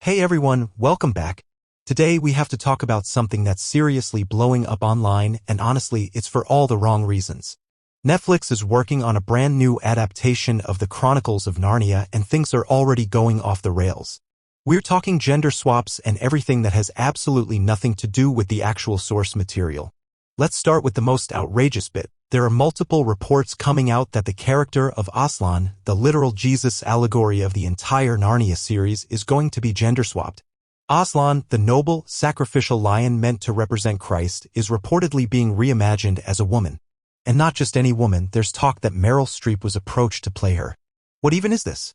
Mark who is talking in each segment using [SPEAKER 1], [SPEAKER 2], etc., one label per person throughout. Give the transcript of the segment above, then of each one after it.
[SPEAKER 1] Hey everyone, welcome back. Today we have to talk about something that's seriously blowing up online, and honestly, it's for all the wrong reasons. Netflix is working on a brand new adaptation of the Chronicles of Narnia, and things are already going off the rails. We're talking gender swaps and everything that has absolutely nothing to do with the actual source material. Let's start with the most outrageous bit. There are multiple reports coming out that the character of Aslan, the literal Jesus allegory of the entire Narnia series, is going to be gender swapped. Aslan, the noble, sacrificial lion meant to represent Christ, is reportedly being reimagined as a woman. And not just any woman, there's talk that Meryl Streep was approached to play her. What even is this?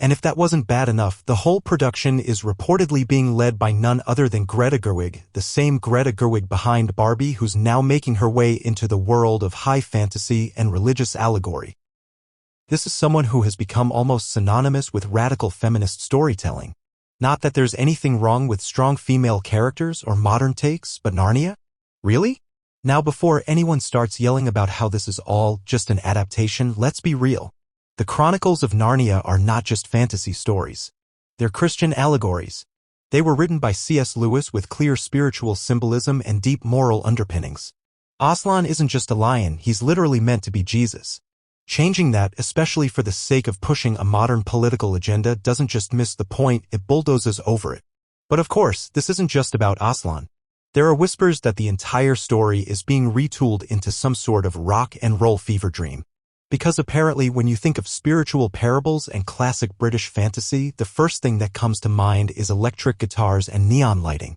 [SPEAKER 1] And if that wasn't bad enough, the whole production is reportedly being led by none other than Greta Gerwig, the same Greta Gerwig behind Barbie, who's now making her way into the world of high fantasy and religious allegory. This is someone who has become almost synonymous with radical feminist storytelling. Not that there's anything wrong with strong female characters or modern takes, but Narnia? Really? Now before anyone starts yelling about how this is all just an adaptation, let's be real. The Chronicles of Narnia are not just fantasy stories. They're Christian allegories. They were written by C.S. Lewis with clear spiritual symbolism and deep moral underpinnings. Aslan isn't just a lion, he's literally meant to be Jesus. Changing that, especially for the sake of pushing a modern political agenda, doesn't just miss the point, it bulldozes over it. But of course, this isn't just about Aslan. There are whispers that the entire story is being retooled into some sort of rock and roll fever dream. Because apparently when you think of spiritual parables and classic British fantasy, the first thing that comes to mind is electric guitars and neon lighting.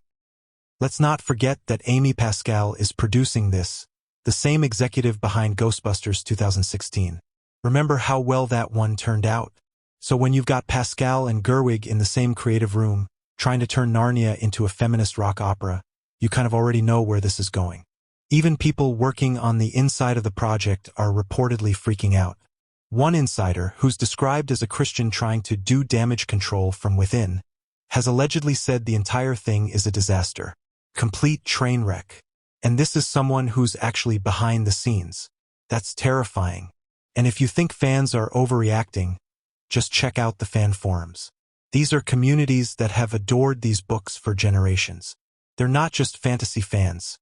[SPEAKER 1] Let's not forget that Amy Pascal is producing this, the same executive behind Ghostbusters 2016. Remember how well that one turned out? So when you've got Pascal and Gerwig in the same creative room, trying to turn Narnia into a feminist rock opera, you kind of already know where this is going. Even people working on the inside of the project are reportedly freaking out. One insider, who's described as a Christian trying to do damage control from within, has allegedly said the entire thing is a disaster. Complete train wreck. And this is someone who's actually behind the scenes. That's terrifying. And if you think fans are overreacting, just check out the fan forums. These are communities that have adored these books for generations. They're not just fantasy fans.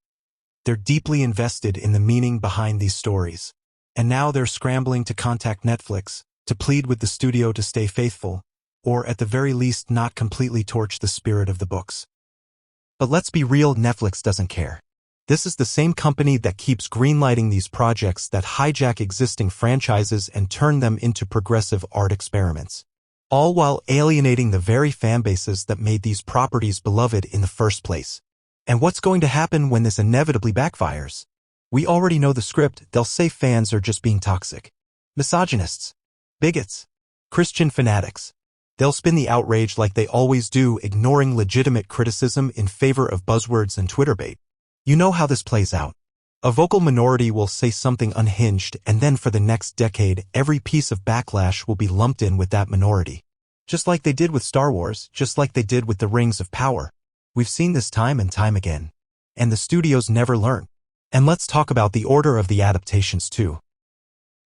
[SPEAKER 1] They're deeply invested in the meaning behind these stories. And now they're scrambling to contact Netflix, to plead with the studio to stay faithful, or at the very least not completely torch the spirit of the books. But let's be real, Netflix doesn't care. This is the same company that keeps greenlighting these projects that hijack existing franchises and turn them into progressive art experiments. All while alienating the very fanbases that made these properties beloved in the first place. And what's going to happen when this inevitably backfires? We already know the script. They'll say fans are just being toxic. Misogynists. Bigots. Christian fanatics. They'll spin the outrage like they always do, ignoring legitimate criticism in favor of buzzwords and Twitter bait. You know how this plays out. A vocal minority will say something unhinged, and then for the next decade, every piece of backlash will be lumped in with that minority. Just like they did with Star Wars, just like they did with the Rings of Power. We've seen this time and time again. And the studios never learn. And let's talk about the order of the adaptations too.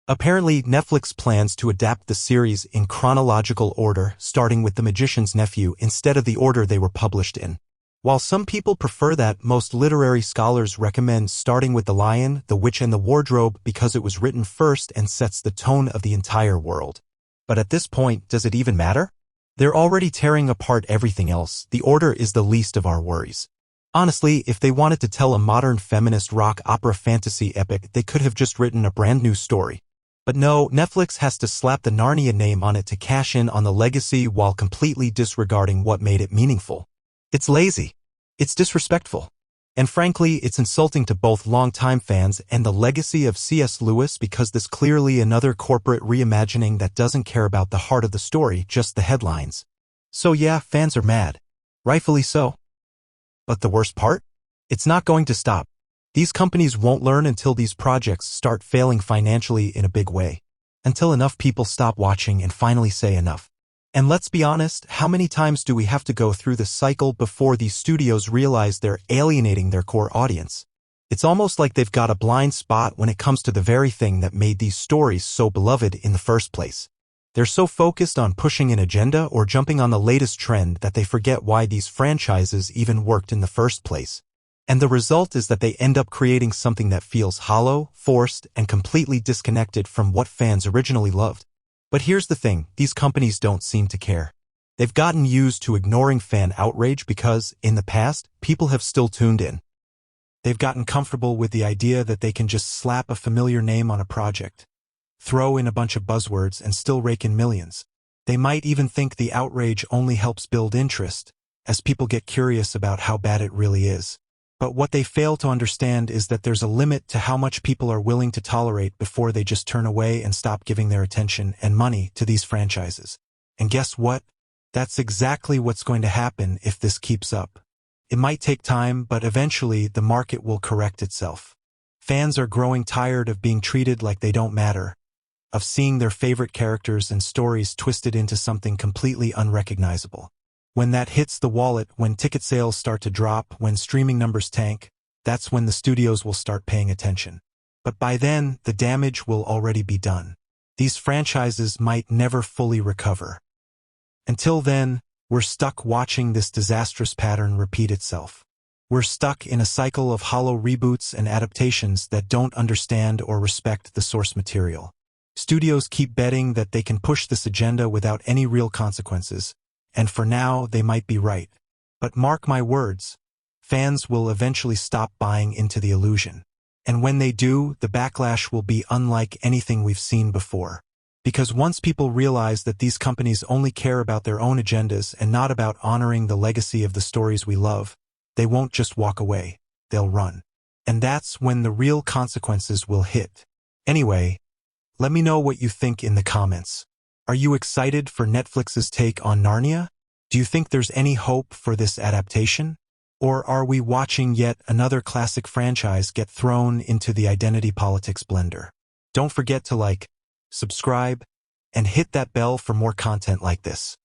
[SPEAKER 1] Apparently, Netflix plans to adapt the series in chronological order, starting with The Magician's Nephew instead of the order they were published in. While some people prefer that, most literary scholars recommend starting with The Lion, the Witch and the Wardrobe because it was written first and sets the tone of the entire world. But at this point, does it even matter? They're already tearing apart everything else. The order is the least of our worries. Honestly, if they wanted to tell a modern feminist rock opera fantasy epic, they could have just written a brand new story. But no, Netflix has to slap the Narnia name on it to cash in on the legacy while completely disregarding what made it meaningful. It's lazy. It's disrespectful. And frankly, it's insulting to both longtime fans and the legacy of C.S. Lewis because this clearly another corporate reimagining that doesn't care about the heart of the story, just the headlines. So yeah, fans are mad. Rightfully so. But the worst part? It's not going to stop. These companies won't learn until these projects start failing financially in a big way. Until enough people stop watching and finally say enough. And let's be honest, how many times do we have to go through this cycle before these studios realize they're alienating their core audience? It's almost like they've got a blind spot when it comes to the very thing that made these stories so beloved in the first place. They're so focused on pushing an agenda or jumping on the latest trend that they forget why these franchises even worked in the first place. And the result is that they end up creating something that feels hollow, forced, and completely disconnected from what fans originally loved. But here's the thing, these companies don't seem to care. They've gotten used to ignoring fan outrage because, in the past, people have still tuned in. They've gotten comfortable with the idea that they can just slap a familiar name on a project, throw in a bunch of buzzwords, and still rake in millions. They might even think the outrage only helps build interest, as people get curious about how bad it really is. But what they fail to understand is that there's a limit to how much people are willing to tolerate before they just turn away and stop giving their attention and money to these franchises. And guess what? That's exactly what's going to happen if this keeps up. It might take time, but eventually the market will correct itself. Fans are growing tired of being treated like they don't matter, of seeing their favorite characters and stories twisted into something completely unrecognizable. When that hits the wallet, when ticket sales start to drop, when streaming numbers tank, that's when the studios will start paying attention. But by then, the damage will already be done. These franchises might never fully recover. Until then, we're stuck watching this disastrous pattern repeat itself. We're stuck in a cycle of hollow reboots and adaptations that don't understand or respect the source material. Studios keep betting that they can push this agenda without any real consequences. And for now, they might be right. But mark my words, fans will eventually stop buying into the illusion. And when they do, the backlash will be unlike anything we've seen before. Because once people realize that these companies only care about their own agendas and not about honoring the legacy of the stories we love, they won't just walk away, they'll run. And that's when the real consequences will hit. Anyway, let me know what you think in the comments. Are you excited for Netflix's take on Narnia? Do you think there's any hope for this adaptation? Or are we watching yet another classic franchise get thrown into the identity politics blender? Don't forget to like, subscribe, and hit that bell for more content like this.